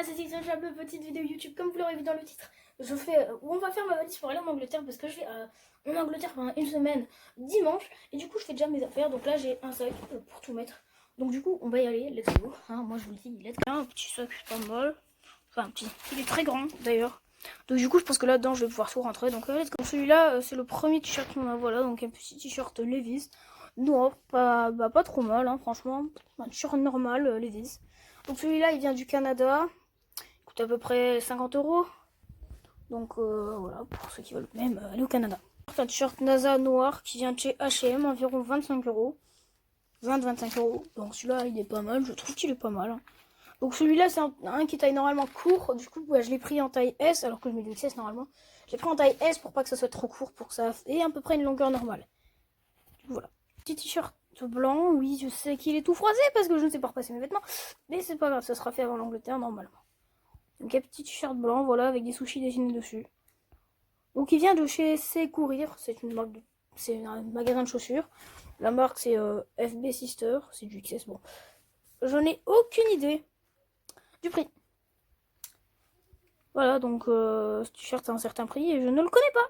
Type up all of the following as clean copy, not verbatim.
C'est Section Chable, petite vidéo YouTube, comme vous l'aurez vu dans le titre. Je fais où on va faire ma valise pour aller en Angleterre parce que je vais en Angleterre pendant une semaine dimanche et du coup je fais déjà mes affaires. Donc là j'ai un sac pour tout mettre. Donc du coup on va y aller, let's go. Hein, moi je vous le dis, let's go. Un petit sac pas mal. Enfin un petit, il est très grand d'ailleurs. Donc du coup je pense que là-dedans je vais pouvoir tout rentrer. Donc let's go. Celui-là c'est le premier t-shirt qu'on a, voilà. Donc un petit t-shirt Levi's. Non, pas trop mal, hein, franchement. Un t-shirt normal Levi's. Donc celui-là il vient du Canada. Coûte à peu près 50 €. Donc voilà, pour ceux qui veulent même aller au Canada. Un t-shirt NASA noir qui vient de chez H&M, environ 25 €. 20-25 €. Donc celui-là, il est pas mal. Je trouve qu'il est pas mal. Hein. Donc celui-là, c'est un qui taille normalement court. Du coup, je l'ai pris en taille S, alors que je mets du XS normalement. Je l'ai pris en taille S pour pas que ça soit trop court, pour que ça ait à peu près une longueur normale. Voilà. Petit t-shirt blanc. Oui, je sais qu'il est tout froissé parce que je ne sais pas repasser mes vêtements. Mais c'est pas grave, ça sera fait avant l'Angleterre normalement. Donc un petit t-shirt blanc, voilà, avec des sushis dessinés dessus. Donc il vient de chez Secourir, c'est une marque c'est un magasin de chaussures. La marque c'est FB Sister, c'est du XS. Bon, je n'ai aucune idée du prix. Voilà, donc ce t-shirt a un certain prix et je ne le connais pas.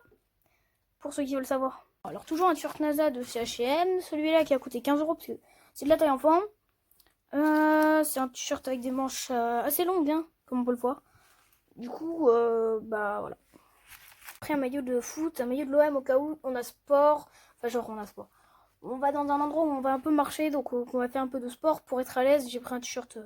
Pour ceux qui veulent savoir. Alors toujours un t-shirt NASA de chez H&M, celui-là qui a coûté 15 € parce que c'est de la taille enfant. C'est un t-shirt avec des manches assez longues, hein, comme on peut le voir. Du coup, bah voilà. Après un maillot de foot, un maillot de l'OM au cas où on a sport. Enfin genre on a sport. On va dans un endroit où on va un peu marcher, donc on va faire un peu de sport pour être à l'aise. J'ai pris un t-shirt,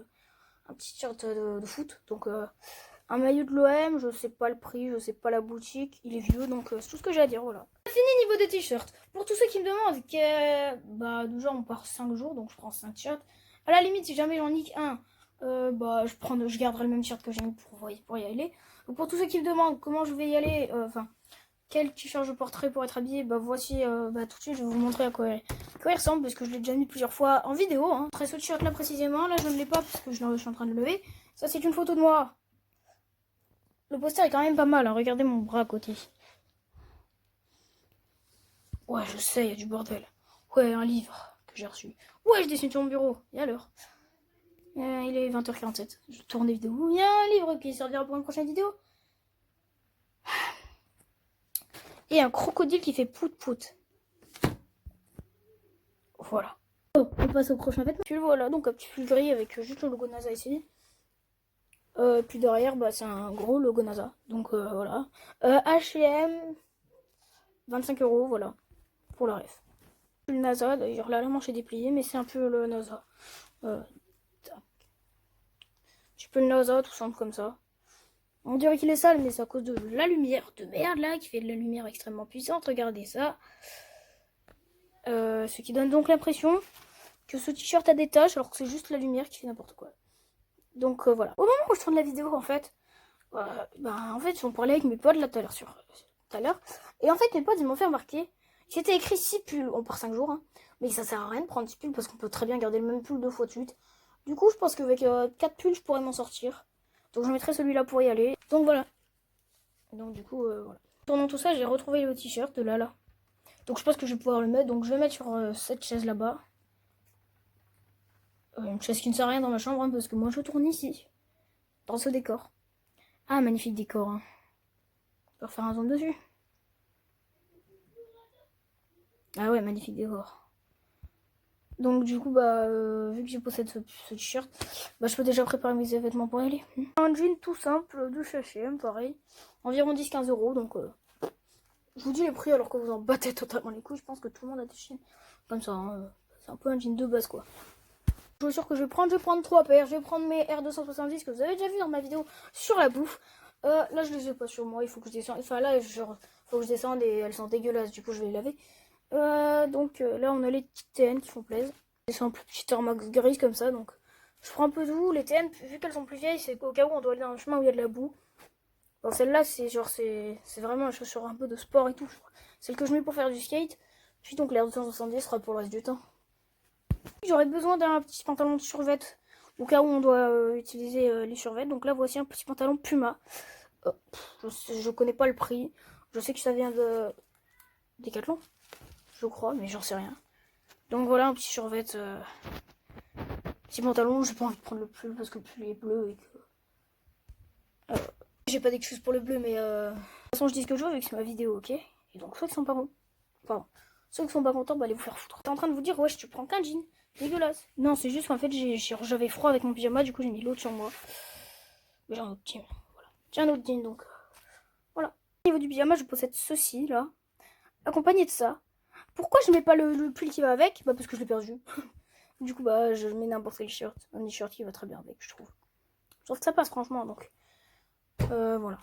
un petit t-shirt de foot. Donc un maillot de l'OM, je sais pas le prix, je sais pas la boutique. Il est vieux, donc c'est tout ce que j'ai à dire, voilà. Fini niveau des t-shirts. Pour tous ceux qui me demandent, bah déjà on part 5 jours, donc je prends 5 t-shirts. À la limite, si jamais j'en nique un, bah je garderai le même t-shirt que j'ai mis pour y aller. Donc pour tous ceux qui me demandent comment je vais y aller, enfin quel t-shirt je porterai pour être habillé, bah voici, tout de suite je vais vous montrer à quoi il ressemble parce que je l'ai déjà mis plusieurs fois en vidéo. Hein. Après ce t-shirt là précisément, là je ne l'ai pas parce que je suis en train de le lever. Ça c'est une photo de moi. Le poster est quand même pas mal, hein. Regardez mon bras à côté. Ouais, je sais, il y a du bordel. Ouais, un livre que j'ai reçu. Ouais, je dessine sur mon bureau. Et à l'heure. Il est 20h47. Je tourne des vidéos. Il y a un livre qui servira pour une prochaine vidéo. Et un crocodile qui fait pout-pout. Voilà. Oh, on passe au prochain vêtement. Tu le vois là, donc un petit pull gris avec juste le logo NASA ici. Puis derrière, bah, c'est un gros logo NASA. Donc voilà. H&M, 25 €, voilà. Pour la ref. Le NASA, d'ailleurs là, la manche est dépliée, mais c'est un peu le NASA. Tu peux le NASA, tout simple comme ça. On dirait qu'il est sale, mais c'est à cause de la lumière de merde là, qui fait de la lumière extrêmement puissante. Regardez ça. Ce qui donne donc l'impression que ce t-shirt a des taches, alors que c'est juste la lumière qui fait n'importe quoi. Donc voilà. Au moment où je tourne la vidéo, en fait, en fait, j'en parlais avec mes potes là tout à l'heure. Et en fait, mes potes, ils m'ont fait remarquer. C'était écrit 6 pulls. On part 5 jours, hein. Mais ça sert à rien de prendre 6 pulls parce qu'on peut très bien garder le même pull 2 fois de suite. Du coup, je pense qu'avec 4 pulls, je pourrais m'en sortir. Donc, je mettrai celui-là pour y aller. Donc, voilà. Donc, du coup, voilà. Pendant tout ça, j'ai retrouvé le t-shirt de Lala. Donc, je pense que je vais pouvoir le mettre. Donc, je vais le mettre sur cette chaise là-bas. Une chaise qui ne sert à rien dans ma chambre, hein, parce que moi, je tourne ici. Dans ce décor. Ah, magnifique décor. Hein. Je peux refaire un zoom dessus. Ah ouais, magnifique décor. Donc du coup, vu que j'ai possède ce t-shirt, je peux déjà préparer mes vêtements pour y aller. Un jean tout simple de chez H&M, pareil. Environ 10-15 €, donc je vous dis les prix alors que vous en battez totalement les couilles. Je pense que tout le monde a des jeans comme ça. Hein. C'est un peu un jean de base, quoi. Je suis sûr que je vais prendre 3 paires. Je vais prendre mes R270 que vous avez déjà vu dans ma vidéo sur la bouffe. Là, je les ai pas sur moi. Il faut que je descende. Enfin, là, faut que je descende et elles sont dégueulasses. Du coup, je vais les laver. Donc là, on a les petites TN qui font plaisir. Elles sont un peu petites Air Max grises comme ça. Donc, je prends un peu de boue. Les TN, vu qu'elles sont plus vieilles, c'est au cas où on doit aller dans un chemin où il y a de la boue. Bon, celle-là, c'est vraiment une chaussure un peu de sport et tout. Celle que je mets pour faire du skate. Puis donc, l'air 270 sera pour le reste du temps. J'aurais besoin d'un petit pantalon de survêt au cas où on doit utiliser les survêtements. Donc là, voici un petit pantalon Puma. Je connais pas le prix. Je sais que ça vient de Decathlon, je crois, mais j'en sais rien. Donc voilà, un petit survêt, petit pantalon. J'ai pas envie de prendre le pull parce que le pull est bleu et que J'ai pas d'excuses pour le bleu, mais de toute façon, je dis ce que je veux vu que c'est ma vidéo, ok? Et donc, ceux qui sont pas bons, pardon, ceux qui sont pas contents, bah allez vous faire foutre. T'es en train de vous dire, wesh, tu prends qu'un jean, dégueulasse. Non, c'est juste qu'en fait, j'avais froid avec mon pyjama, du coup, j'ai mis l'autre sur moi. Mais j'ai un autre jean, voilà. J'ai un autre jean, donc voilà. Au niveau du pyjama, je possède ceci, là, accompagné de ça. Pourquoi je mets pas le pull qui va avec? Bah parce que je l'ai perdu. Du coup, bah, je mets n'importe quel shirt. Un t-shirt qui va très bien avec, je trouve. Je trouve que ça passe, franchement, donc voilà.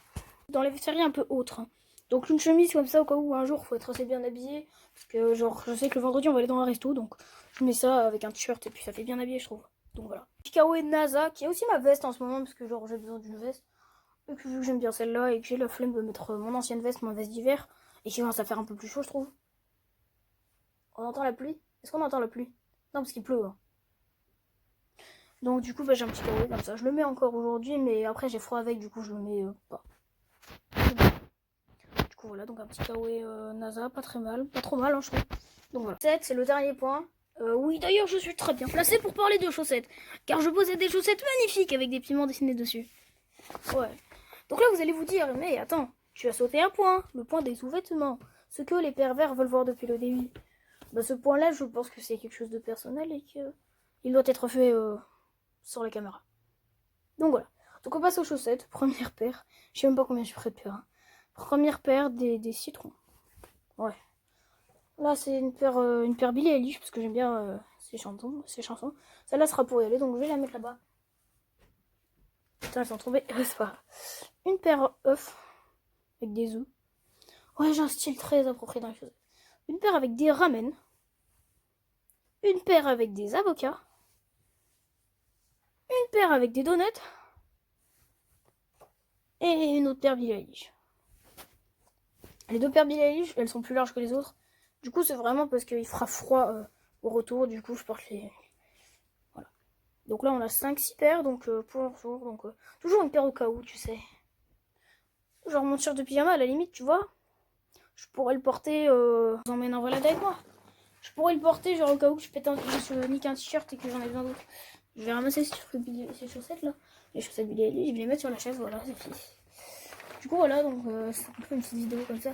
Dans les séries un peu autres, hein. Donc une chemise comme ça au cas où un jour faut être assez bien habillé. Parce que genre je sais que le vendredi on va aller dans un resto. Donc je mets ça avec un t-shirt et puis ça fait bien habillé je trouve. Donc voilà. Kawaii NASA qui est aussi ma veste en ce moment. Parce que genre j'ai besoin d'une veste. Et puis vu que j'aime bien celle-là et que j'ai la flemme de mettre mon ancienne veste, ma veste d'hiver. Et qui commence à faire un peu plus chaud je trouve. On entend la pluie? Est-ce qu'on entend la pluie? Non parce qu'il pleut hein. Donc du coup bah, j'ai un petit kawaii comme ça. Je le mets encore aujourd'hui mais après j'ai froid avec du coup je le mets pas. Du coup voilà, donc un petit kawaii NASA, pas très mal, pas trop mal hein, je trouve. Donc voilà. 7, c'est le dernier point. Oui d'ailleurs je suis très bien placée pour parler de chaussettes. Car je possède des chaussettes magnifiques avec des piments dessinés dessus. Ouais. Donc là vous allez vous dire, mais attends, tu as sauté un point, le point des sous-vêtements. Ce que les pervers veulent voir depuis le début. Bah ce point là je pense que c'est quelque chose de personnel et que il doit être fait sur la caméra. Donc voilà. Donc on passe aux chaussettes, première paire. Je sais même pas combien je ferai de paires. Hein. Première paire des citrons. Ouais. Là c'est une paire Billie Eilish parce que j'aime bien ses chansons. Celle-là sera pour y aller donc je vais la mettre là-bas. Putain elles sont tombées. C'est pas grave. Une paire œufs avec des œufs. Ouais j'ai un style très approprié dans les chaussettes. Une paire avec des ramen. Une paire avec des avocats. Une paire avec des donuts. Et une autre paire Billie Eilish. Les deux paires Billie Eilish, elles sont plus larges que les autres. Du coup, c'est vraiment parce qu'il fera froid au retour. Du coup, je porte les... Voilà. Donc là, on a 5-6 paires donc, pour le retour. Donc, toujours une paire au cas où, tu sais. Genre mon t-shirt de pyjama, à la limite, tu vois. Je pourrais le porter... Je vous emmène en balade avec moi. Je pourrais le porter, genre au cas où je nique un t-shirt et que j'en ai besoin d'autres. Je vais ramasser ces chaussettes là. Les chaussettes Billie Eilish, je vais les mettre sur la chaise, voilà, c'est fini. Du coup, voilà, donc c'est un peu une petite vidéo comme ça.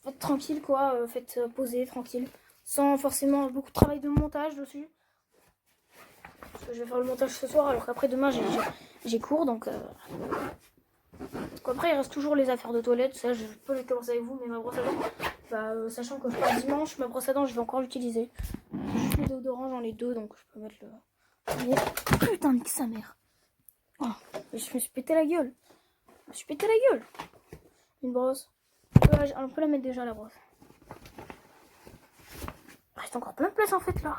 Faites tranquille, quoi. Faites poser, tranquille. Sans forcément beaucoup de travail de montage dessus. Parce que je vais faire le montage ce soir, alors qu'après demain, j'ai cours, donc... Après, il reste toujours les affaires de toilette. Ça, je peux les commencer avec vous, mais ma brosse à dents... Bah, sachant que je pars dimanche, ma brosse à dents, je vais encore l'utiliser. Juste les déodorants, j'en ai 2, donc je peux mettre le... Mais... Putain, nique sa mère. Oh, je me suis pété la gueule. Je me suis pété la gueule. Une brosse. On peut la mettre déjà la brosse. Il reste encore plein de place en fait là.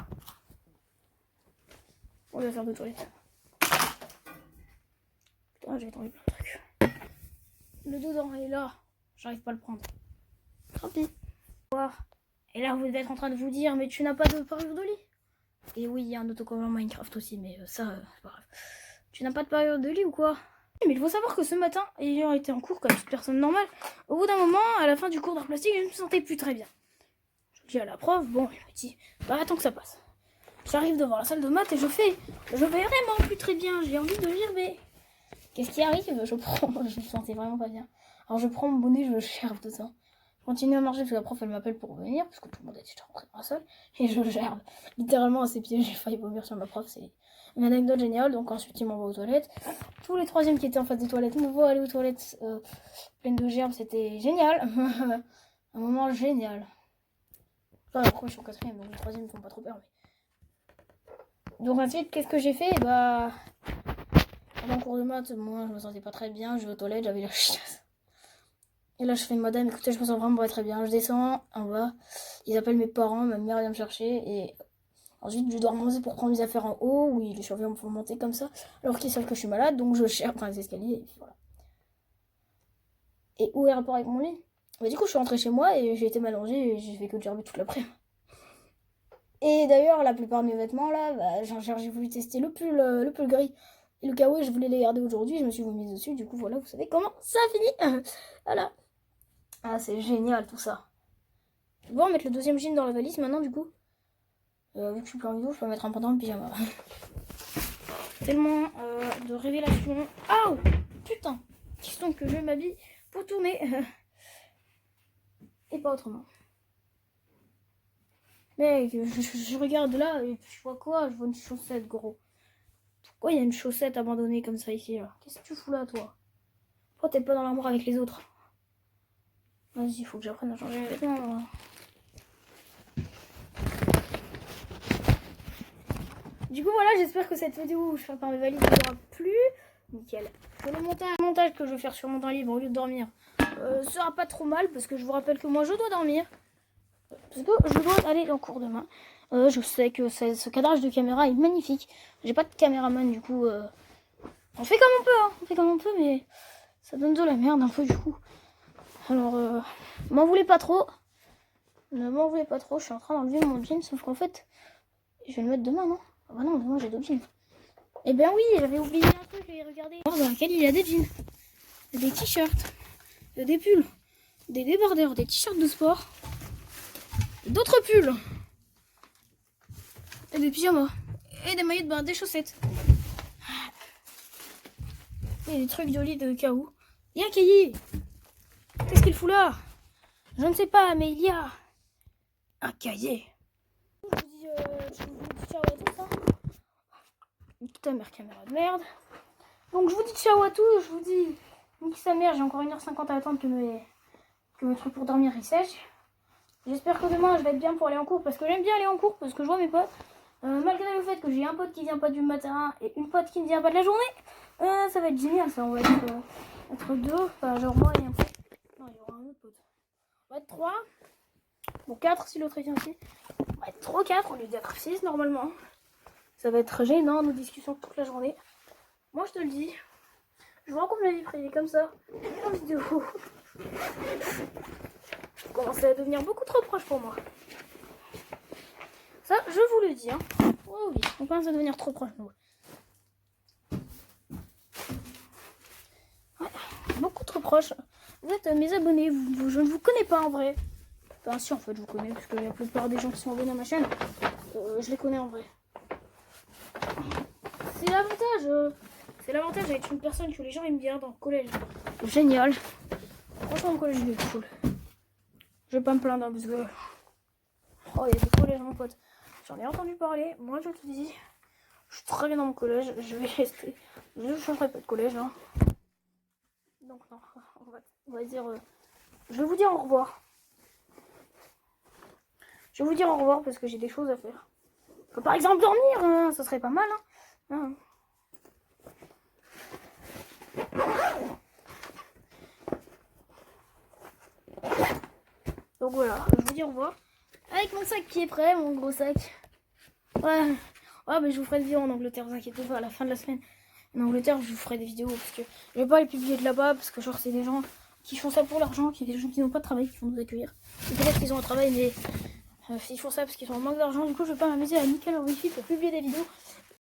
On va faire de toilette. Putain, j'ai tombé plein de trucs. Le dedans est là. J'arrive pas à le prendre. Tant pis. Et là, vous êtes en train de vous dire, mais tu n'as pas de parure de lit. Et oui, il y a un autocollant Minecraft aussi, mais ça, c'est pas grave. Tu n'as pas de parure de lit ou quoi? Mais il faut savoir que ce matin, ayant été en cours comme toute personne normale, au bout d'un moment, à la fin du cours d'art plastique, je ne me sentais plus très bien. Je dis à la prof, bon, il me dit, bah attends que ça passe. J'arrive devant la salle de maths et je vais vraiment plus très bien, j'ai envie de lire, mais qu'est-ce qui arrive? Je me sentais vraiment pas bien. Alors je prends mon bonnet, je gerbe tout ça. Je continue à marcher parce que la prof elle m'appelle pour revenir, parce que tout le monde était rentré dans la salle, et je gerbe. Littéralement à ses pieds, j'ai failli vomir sur ma prof, c'est une anecdote géniale. Donc ensuite il m'envoie aux toilettes. Tous les troisièmes qui étaient en face des toilettes me voient aller aux toilettes pleines de gerbes, c'était génial. Un moment génial. Enfin, après je suis au quatrième, donc les troisièmes ils font pas trop peur. Mais... Donc ensuite qu'est-ce que j'ai fait? Bah... Pendant le cours de maths, moi je me sentais pas très bien, je vais aux toilettes, j'avais la chiasse. Et là je fais madame, écoutez je me sens vraiment pas très bien. Je descends en bas, ils appellent mes parents, ma mère vient me chercher et ensuite je dois remonter pour prendre mes affaires en haut. Oui, les surveillants me font monter comme ça alors qu'ils savent que je suis malade, donc je cherche les escaliers et puis voilà. Et où est le rapport avec mon lit? Bah, du coup je suis rentrée chez moi et j'ai été m'allonger et j'ai fait que gerber toute l'après-midi. Et d'ailleurs la plupart de mes vêtements là, bah, j'ai voulu tester le pull gris. Et le kawaii je voulais les garder aujourd'hui, je me suis vomi dessus, du coup voilà, vous savez comment ça finit. Voilà. Ah, c'est génial tout ça. Je vais pouvoir mettre le deuxième jean dans la valise maintenant, du coup. Vu que je suis plus en vidéo, je peux mettre un pantalon de pyjama. Tellement de révélations. Aouh! putain, question que je m'habille pour tourner. Et pas autrement. Mec, je regarde là et je vois quoi? Je vois une chaussette, gros. Pourquoi il y a une chaussette abandonnée comme ça ici là? Qu'est-ce que tu fous là, toi? Pourquoi t'es pas dans l'armoire avec les autres? Vas-y, il faut que j'apprenne à changer mes vêtements. Du coup, voilà, j'espère que cette vidéo où je fais par mes valises vous aura plu. Nickel. Pour le montage que je vais faire sur mon temps libre au lieu de dormir sera pas trop mal parce que je vous rappelle que moi je dois dormir. Parce que je dois aller en cours demain. Je sais que ce cadrage de caméra est magnifique. J'ai pas de caméraman du coup. On fait comme on peut, hein. On fait comme on peut, mais ça donne de la merde un peu du coup. Alors, m'en voulez pas trop. Ne m'en voulez pas trop. Je suis en train d'enlever mon jean, sauf qu'en fait, je vais le mettre demain, non? Ah bah non, demain j'ai d'autres jeans. Eh ben oui, j'avais oublié un truc, j'ai regardé. Dans laquelle il y a des jeans, des t-shirts, des pulls, des débardeurs, des t-shirts de sport, d'autres pulls, et des pyjamas, et des maillots de bain, des chaussettes. Et des trucs de lit de cas où. Il y a un cahier. Qu'est-ce qu'il fout là? Je ne sais pas, mais il y a un cahier. Je vous dis ciao à tous. Hein. Putain, mère caméra de merde. Donc je vous dis ciao à tous. Je vous dis nique sa mère. J'ai encore 1h50 à attendre que mes trucs pour dormir ils sèchent. J'espère que demain je vais être bien pour aller en cours. Parce que j'aime bien aller en cours. Parce que je vois mes potes. Malgré le fait que j'ai un pote qui vient pas du matin et une pote qui ne vient pas de la journée. Ça va être génial ça. On va être deux. Enfin, genre moi et un pote. Non, il y aura un autre pote. On va être 3. Bon, 4 si l'autre vient aussi. On va être 3 4 au lieu d'être 6 normalement. Ça va être gênant nos discussions toute la journée. Moi je te le dis. Je vous raconte ma vie privée comme ça. En vidéo. Vous commencez à devenir beaucoup trop proche pour moi. Ça, je vous le dis. Hein. Oh oui, on commence à devenir trop proche. Nous. Ouais, beaucoup trop proche. Vous êtes mes abonnés. Je ne vous connais pas en vrai. Enfin si en fait je vous connais parce que la plupart des gens qui sont abonnés à ma chaîne, je les connais en vrai. C'est l'avantage d'être une personne que les gens aiment bien dans le collège. Génial. Franchement le collège il est cool. Je vais pas me plaindre parce que oh il y a des collèges mon pote. J'en ai entendu parler. Moi je te dis, je suis très bien dans mon collège. Je vais rester. Je ne changerai pas de collège. Hein. Donc non, on va dire. Je vais vous dire au revoir. Je vais vous dire au revoir parce que j'ai des choses à faire. Par exemple dormir, hein, ça serait pas mal. Hein. Donc voilà, je vous dis au revoir. Avec mon sac qui est prêt, mon gros sac. Ouais, mais je vous ferai des vidéos en Angleterre, vous inquiétez pas, à la fin de la semaine. En Angleterre, je vous ferai des vidéos parce que je vais pas les publier de là-bas parce que genre c'est des gens qui font ça pour l'argent, qui des gens qui n'ont pas de travail, qui vont nous accueillir. Peut-être qu'ils ont un travail, mais ils font ça parce qu'ils sont en manque d'argent. Du coup, je vais pas m'amuser à niquer leur wifi pour publier des vidéos